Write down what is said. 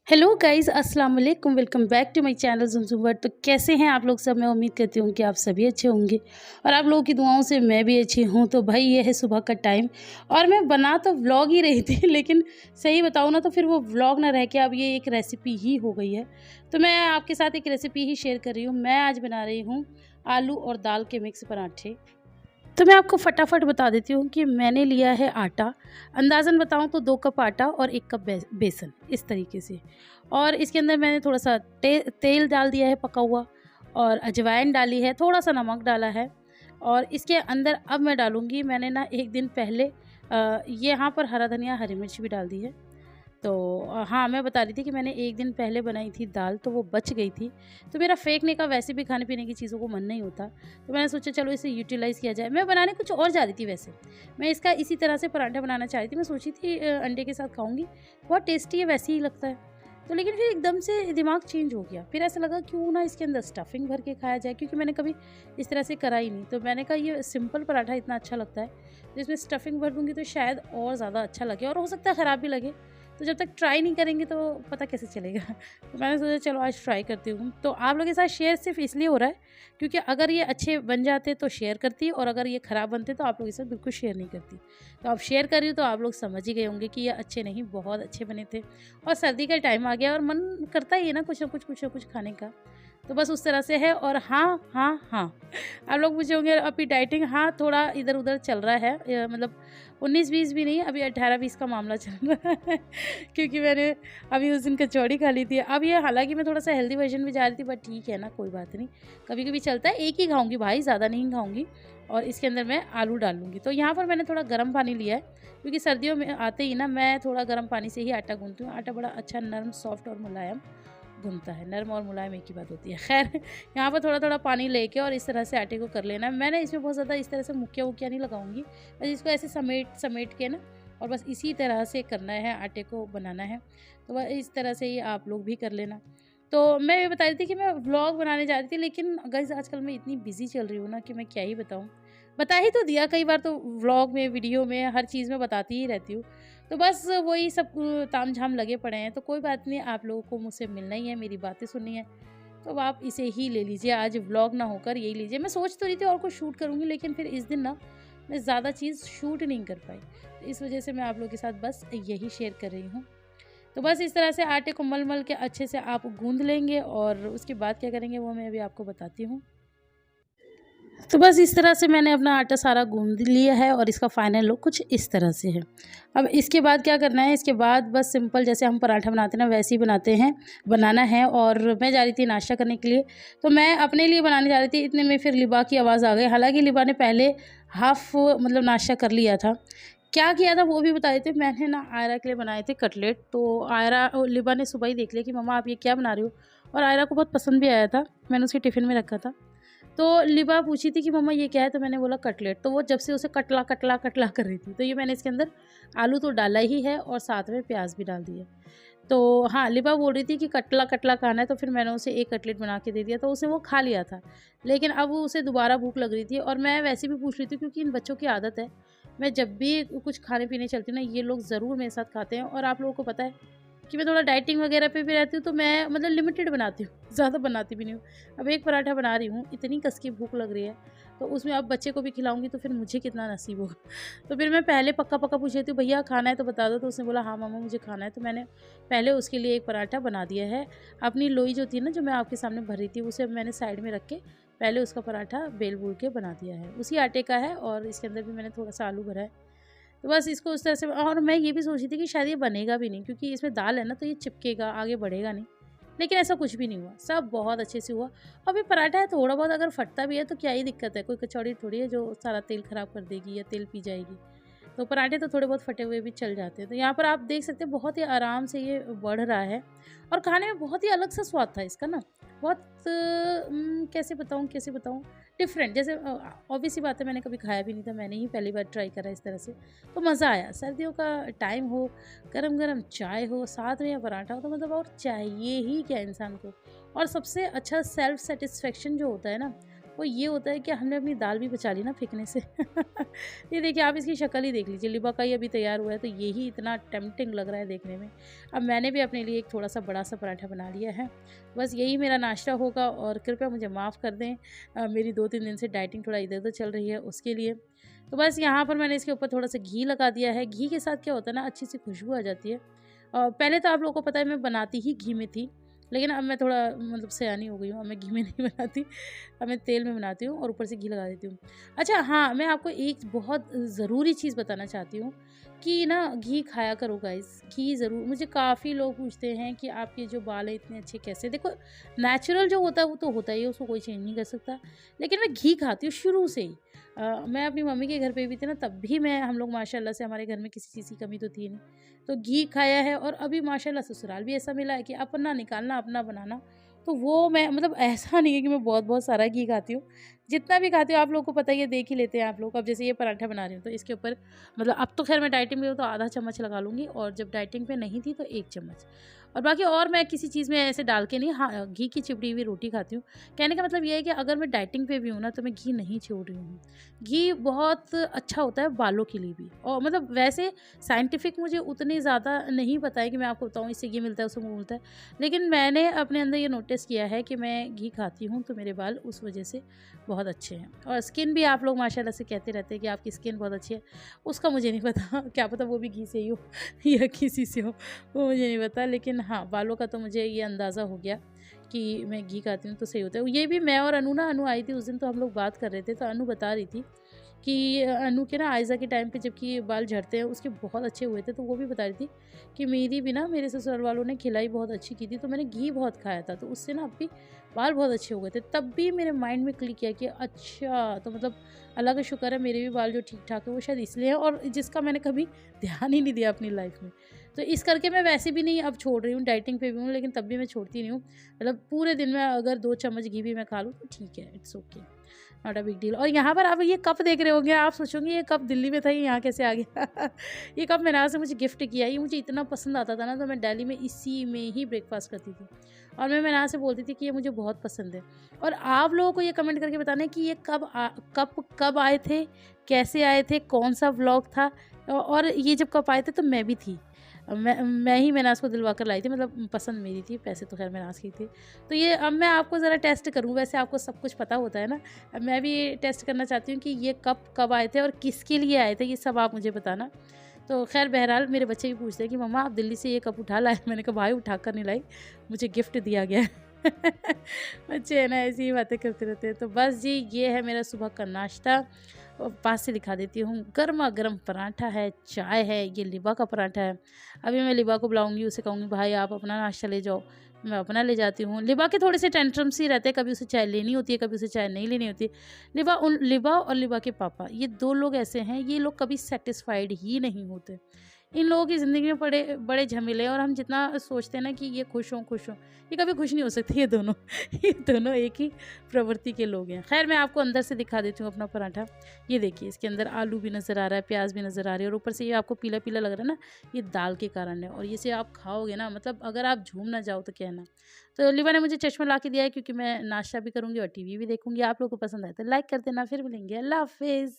Hello guys, अस्सलाम वालेकुम। Welcome back to my channel Zumzum world. तो कैसे हैं आप लोग सब? मैं उम्मीद करती हूँ कि आप सभी अच्छे होंगे और आप लोगों की दुआओं से मैं भी अच्छी हूँ। तो भाई ये है सुबह का टाइम और मैं बना तो व्लॉग ही रही थी लेकिन सही बताऊँ ना तो फिर वो व्लॉग ना रह के अब ये एक रेसिपी ही हो गई है। तो मैं आपके साथ एक रेसिपी ही शेयर कर रही हूँ। मैं आज बना रही हूँ आलू और दाल के मिक्स पराठे। तो मैं आपको फटाफट बता देती हूँ कि मैंने लिया है आटा। अंदाज़न बताऊँ तो 2 कप आटा और 1 कप बेसन, इस तरीके से। और इसके अंदर मैंने थोड़ा-सा तेल डाल दिया है पका हुआ और अजवाइन डाली है, थोड़ा-सा नमक डाला है। और इसके अंदर अब मैं डालूँगी, मैंने ना 1 दिन पहले यहाँ पर हरा धनिया, हरी मिर्च भी डाल दी है। तो हाँ, मैं बता रही थी कि मैंने 1 दिन पहले बनाई थी दाल, तो वो बच गई थी। तो मेरा फेंकने का वैसे भी खाने-पीने की चीज़ों को मन नहीं होता, तो मैंने सोचा चलो इसे यूटिलाइज़ किया जाए। मैं बनाने कुछ और जा रही थी वैसे। मैं इसका इसी तरह से पराठा बनाना चाह रही थी। मैं सोची थी अंडे के साथ खाऊँगी, बहुत टेस्टी है, वैसे ही लगता है। तो लेकिन फिर एकदम से दिमाग चेंज हो गया। फिर ऐसा लगा क्यों ना इसके अंदर स्टफिंग भर के खाया जाए, क्योंकि मैंने कभी इस तरह से करा ही नहीं। तो मैंने कहा ये सिंपल पराठा इतना अच्छा लगता है, तो इसमें स्टफिंग भर दूँगी तो शायद और ज़्यादा अच्छा लगे और हो सकता है ख़राब भी लगे। तो जब तक ट्राई नहीं करेंगे तो पता कैसे चलेगा। तो मैंने सोचा चलो आज ट्राई करती हूँ। तो आप लोगों के साथ शेयर सिर्फ़ इसलिए हो रहा है क्योंकि अगर ये अच्छे बन जाते तो शेयर करती और अगर ये ख़राब बनते तो आप लोगों के साथ बिल्कुल शेयर नहीं करती। तो अब शेयर कर रही हूँ तो आप लोग समझ ही गए होंगे कि ये अच्छे नहीं, बहुत अच्छे बने थे। और सर्दी का टाइम आ गया और मन करता ही है ना कुछ ना कुछ खाने का। तो बस उस तरह से है। और हाँ, हाँ, हाँ, आप लोग पूछे होंगे अभी डाइटिंग, हाँ, थोड़ा इधर-उधर चल रहा है। मतलब 19-20 भी नहीं, अभी 18-20 का मामला चल रहा है क्योंकि मैंने अभी उस दिन कचौड़ी खा ली थी। अब ये हालाँकि मैं थोड़ा-सा हेल्दी वर्ज़न में जा रही थी, बट ठीक है ना, कोई बात नहीं। कभी-कभी चलता है, एक ही खाऊँगी भाई, ज़्यादा नहीं खाऊँगी। और इसके अंदर मैं आलू डाल लूँगी। तो यहाँ पर मैंने थोड़ा गर्म पानी लिया है क्योंकि सर्दियों में आते ही ना मैं थोड़ा गर्म पानी से ही आटा गूँथती हूँ। आटा बड़ा अच्छा नरम, सॉफ्ट और मुलायम गूँथता है। नरम और मुलायम एक ही बात होती है। ख़ैर यहाँ पर थोड़ा-थोड़ा पानी लेके और इस तरह से आटे को कर लेना है। मैंने इसमें बहुत ज़्यादा इस तरह से मुक्कियाँ-वुक्कियाँ नहीं लगाऊँगी। बस इसको ऐसे समेट के ना और बस इसी तरह से करना है, आटे को बनाना है। तो बस इस तरह से ही आप लोग भी कर लेना। तो मैं ये बता रही थी कि मैं व्लॉग बनाने जा रही थी, लेकिन गाइज़ आजकल मैं इतनी बिज़ी चल रही हूँ ना कि मैं क्या ही बताऊँ। बता ही तो दिया कई बार, तो व्लॉग में, वीडियो में, हर चीज़ में बताती ही रहती हूँ। तो बस वही सब तामझाम लगे पड़े हैं। तो कोई बात नहीं, आप लोगों को मुझसे मिलना ही है, मेरी बातें सुननी है, तो अब आप इसे ही ले लीजिए। आज व्लॉग ना होकर यही लीजिए। मैं सोच तो रही थी और कुछ शूट करूँगी, लेकिन फिर इस दिन ना मैं ज़्यादा चीज़ शूट नहीं कर पाई। तो इस वजह से मैं आप लोगों के साथ बस यही शेयर कर रही हूँ। तो बस इस तरह से आटे को मल-मल के अच्छे से आप गूँध लेंगे और उसके बाद क्या करेंगे वो मैं अभी आपको बताती हूँ। तो बस इस तरह से मैंने अपना आटा सारा गूँध लिया है और इसका फाइनल लुक कुछ इस तरह से है। अब इसके बाद क्या करना है, इसके बाद बस सिंपल जैसे हम पराठा बनाते हैं ना वैसे ही बनाना है। और मैं जा रही थी नाश्ता करने के लिए, तो मैं अपने लिए बनाने जा रही थी, इतने में फिर लिबा की आवाज़ आ गई। हालाँकि लिबा ने पहले हाफ़ मतलब नाश्ता कर लिया था। क्या किया था वो भी बता देती हूँ। मैंने ना आयरा के लिए बनाए थे कटलेट। तो लिबा ने सुबह ही देख लिया कि मम्मा आप ये क्या बना रही हो, और आयरा को बहुत पसंद भी आया था। मैंने उसके टिफ़िन में रखा था। तो लिबा पूछी थी कि मम्मा ये क्या है? तो मैंने बोला कटलेट। तो वो जब से उसे कटला कर रही थी। तो ये मैंने इसके अंदर आलू तो डाला ही है और साथ में प्याज भी डाल दिया। तो हाँ, लिबा बोल रही थी कि कटला खाना है, तो फिर मैंने उसे एक कटलेट बना के दे दिया, तो उसने वो खा लिया था। लेकिन अब वो उसे दोबारा भूख लग रही थी और मैं वैसे भी पूछ रही थी क्योंकि इन बच्चों की आदत है, मैं जब भी कुछ खाने-पीने चलती हूँ ना, ये लोग ज़रूर मेरे साथ खाते हैं। और आप लोगों को पता है कि मैं थोड़ा डाइटिंग वगैरह पे भी रहती हूँ, तो मैं मतलब लिमिटेड बनाती हूँ, ज़्यादा बनाती भी नहीं हूँ। अब एक पराठा बना रही हूँ, इतनी कस की भूख लग रही है, तो उसमें अब बच्चे को भी खिलाऊँगी तो फिर मुझे कितना नसीब होगा। तो फिर मैं पहले पक्का-पक्का पूछ लेती हूँ, भैया खाना है तो बता दो। तो उसने बोला हाँ मम्मा मुझे खाना है, तो मैंने पहले उसके लिए एक पराठा बना दिया है। अपनी लोई जो थी ना, जो मैं आपके सामने भर रही थी, उसे मैंने साइड में रख के पहले उसका पराठा बेल-बूल के बना दिया है। उसी आटे का है और इसके अंदर भी मैंने थोड़ा-सा आलू भरा है। तो बस इसको उस तरह से। और मैं ये भी सोच रही थी कि शायद ये बनेगा भी नहीं क्योंकि इसमें दाल है ना, तो ये चिपकेगा, आगे बढ़ेगा नहीं। लेकिन ऐसा कुछ भी नहीं हुआ, सब बहुत अच्छे से हुआ। अब ये पराठा है, थोड़ा बहुत अगर फटता भी है तो क्या ही दिक्कत है, कोई कचौड़ी थोड़ी है जो सारा तेल खराब कर देगी या तेल पी जाएगी। तो पराठे तो थोड़े बहुत फटे हुए भी चल जाते हैं। तो यहाँ पर आप देख सकते हैं बहुत ही आराम से ये बढ़ रहा है और खाने में बहुत ही अलग सा स्वाद था इसका ना। बहुत कैसे बताऊँ डिफरेंट। जैसे ऑब्वियस सी बात है, मैंने कभी खाया भी नहीं था, मैंने ही पहली बार ट्राई करा इस तरह से। तो मज़ा आया। सर्दियों का टाइम हो, गरम-गरम चाय हो, साथ में या पराठा हो, तो मतलब और चाहिए ही क्या इंसान को। और सबसे अच्छा सेल्फ सैटिस्फैक्शन जो होता है ना, वो ये होता है कि हमने अपनी दाल भी बचा ली ना फेंकने से। ये देखिए, आप इसकी शक्ल ही देख लीजिए, लिबा का ही अभी तैयार हुआ है, तो यही इतना टेम्प्टिंग लग रहा है देखने में। अब मैंने भी अपने लिए एक थोड़ा-सा बड़ा-सा पराठा बना लिया है। बस यही मेरा नाश्ता होगा और कृपया मुझे माफ़ कर दें, मेरी 2-3 दिन से डाइटिंग थोड़ा इधर-उधर चल रही है उसके लिए। तो बस यहाँ पर मैंने इसके ऊपर थोड़ा-सा घी लगा दिया है। घी के साथ क्या होता है ना, अच्छी-सी खुशबू आ जाती है। पहले तो आप लोगों को पता है मैं बनाती ही घी में थी, लेकिन अब मैं थोड़ा मतलब सयानी हो गई हूँ, अब मैं घी में नहीं बनाती, अब मैं तेल में बनाती हूँ और ऊपर से घी लगा देती हूँ। अच्छा हाँ, मैं आपको एक बहुत ज़रूरी चीज़ बताना चाहती हूँ कि ना घी खाया करो गाइज़, घी ज़रूर। मुझे काफ़ी लोग पूछते हैं कि आपके जो बाल हैं इतने अच्छे कैसे? देखो, नेचुरल जो होता है वो तो होता ही है, उसको कोई चेंज नहीं कर सकता। लेकिन मैं घी खाती हूँ शुरू से ही। मैं अपनी मम्मी के घर पे भी थी ना, तब भी हम लोग माशाल्लाह से, हमारे घर में किसी चीज़ की कमी तो थी नहीं। तो घी खाया है और अभी माशाल्लाह ससुराल भी ऐसा मिला है कि अपना निकालना, अपना बनाना। तो वो मैं मतलब ऐसा नहीं है कि मैं बहुत-बहुत सारा घी खाती हूँ। जितना भी खाती हूँ आप लोगों को पता ही है, देख ही लेते हैं आप लोग। अब जैसे ये पराठा बना रही हूँ तो इसके ऊपर मतलब अब तो ख़ैर मैं डाइटिंग में हूँ तो आधा चम्मच लगा लूँगी, और जब डाइटिंग पे नहीं थी तो 1 चम्मच। और बाकी और मैं किसी चीज़ में ऐसे डाल के नहीं, हाँ, घी की चिपड़ी हुई रोटी खाती हूँ। कहने का मतलब ये है कि अगर मैं डाइटिंग पे भी हूँ ना तो मैं घी नहीं छोड़ रही हूँ। घी बहुत अच्छा होता है बालों के लिए भी, और मतलब वैसे साइंटिफिक मुझे उतनी ज़्यादा नहीं पता है कि मैं आपको बताऊँ इससे ये मिलता है, उससे वो मिलता है। लेकिन मैंने अपने अंदर ये नोटिस किया है कि मैं घी खाती हूँ तो मेरे बाल उस वज़ह से बहुत अच्छे हैं। और स्किन भी आप लोग माशाल्लाह से कहते रहते हैं कि आपकी स्किन बहुत अच्छी है। उसका मुझे नहीं पता, क्या पता वो भी घी से ही हो या किसी से हो, वो मुझे नहीं पता। लेकिन हाँ, बालों का तो मुझे ये अंदाज़ा हो गया कि मैं घी खाती हूँ तो सही होता है। ये भी मैं और अनु आई थी उस दिन, तो हम लोग बात कर रहे थे, तो अनु बता रही थी कि अनु के ना आयज़ा के टाइम पे जबकि बाल झड़ते हैं उसके बहुत अच्छे हुए थे, तो वो भी बता रही थी कि मेरी भी ना, मेरे ससुराल वालों ने खिलाई बहुत अच्छी की थी, तो मैंने घी बहुत खाया था, तो उससे ना अब भी बाल बहुत अच्छे हो गए थे। तब भी मेरे माइंड में क्लिक किया कि अच्छा, तो मतलब अल्लाह का शुक्र है मेरे भी बाल जो ठीक-ठाक है वो शायद इसलिए है, और जिसका मैंने कभी ध्यान ही नहीं दिया अपनी लाइफ़ में। तो इस करके मैं वैसे भी नहीं अब छोड़ रही हूँ, डाइटिंग पे भी हूँ, लेकिन तब भी मैं छोड़ती नहीं हूँ। मतलब पूरे दिन में अगर 2 चम्मच घी भी मैं खा लूँ तो ठीक है, it's okay, not a big deal. और यहाँ पर आप ये कप देख रहे होंगे, आप सोचोगे ये कप दिल्ली में था, ये यहाँ कैसे आ गया? ये कप मेरे यहाँ से मुझे गिफ्ट किया, ये मुझे इतना पसंद आता था ना, तो मैं दिल्ली में इसी में ही ब्रेकफ़ास्ट करती थी, और मैं मेरे यहाँ से बोलती थी कि ये मुझे बहुत पसंद है। और आप लोगों को ये कमेंट करके बताना है कि ये कप कब आए थे, कैसे आए थे, कौन-सा व्लॉग था, और ये जब कप आए थे तो मैं भी थी। मैं ही मैंने उसको दिलवा कर लाई थी, मतलब पसंद मेरी थी, पैसे तो खैर मैंने की थी। तो ये अब मैं आपको ज़रा टेस्ट करूँ, वैसे आपको सब कुछ पता होता है ना, अब मैं भी टेस्ट करना चाहती हूँ कि ये कप कब आए थे और किसके लिए आए थे, ये सब आप मुझे बताना। तो खैर बहरहाल मेरे बच्चे भी पूछते हैं कि मम्मा आप दिल्ली से ये कप उठा लाए? मैंने कहा भाई उठा कर नहीं लाई, मुझे गिफ्ट दिया गया है। बच्चे है ना, ऐसी ही बातें करते रहते हैं। तो बस जी, ये है मेरा सुबह का नाश्ता। पास से दिखा देती हूँ, गरमा-गरम पराठा है, चाय है, ये लिबा का पराठा है। अभी मैं लिबा को बुलाऊँगी, उसे कहूँगी भाई आप अपना नाश्ता ले जाओ, मैं अपना ले जाती हूँ। लिबा के थोड़े से टेंट्रम्स ही रहते हैं, कभी उसे चाय लेनी होती है, कभी उसे चाय नहीं लेनी होती है। लिबा और लिबा के पापा, ये 2 लोग ऐसे हैं, ये लोग कभी सैटिस्फाइड ही नहीं होते। इन लोगों की ज़िंदगी में बड़े बड़े झमेले हैं, और हम जितना सोचते हैं ना कि ये खुश हों, ये कभी खुश नहीं हो सकते ये दोनों। ये दोनों एक ही प्रवृत्ति के लोग हैं। ख़ैर मैं आपको अंदर से दिखा देती हूँ अपना पराठा। ये देखिए, इसके अंदर आलू भी नज़र आ रहा है, प्याज़ भी नज़र आ रही है, और ऊपर से ये आपको पीला-पीला लग रहा है ना, ये दाल के कारण है, और इसे आप खाओगे ना, मतलब अगर आप झूम ना जाओ तो कहना। तो लिबा ने मुझे चश्मा ला के दिया है क्योंकि मैं नाश्ता भी करूँगी और टीवी भी देखूँगी। आप लोगों को पसंद आए तो लाइक कर देना। फिर मिलेंगे। अल्लाह हाफ़िज़।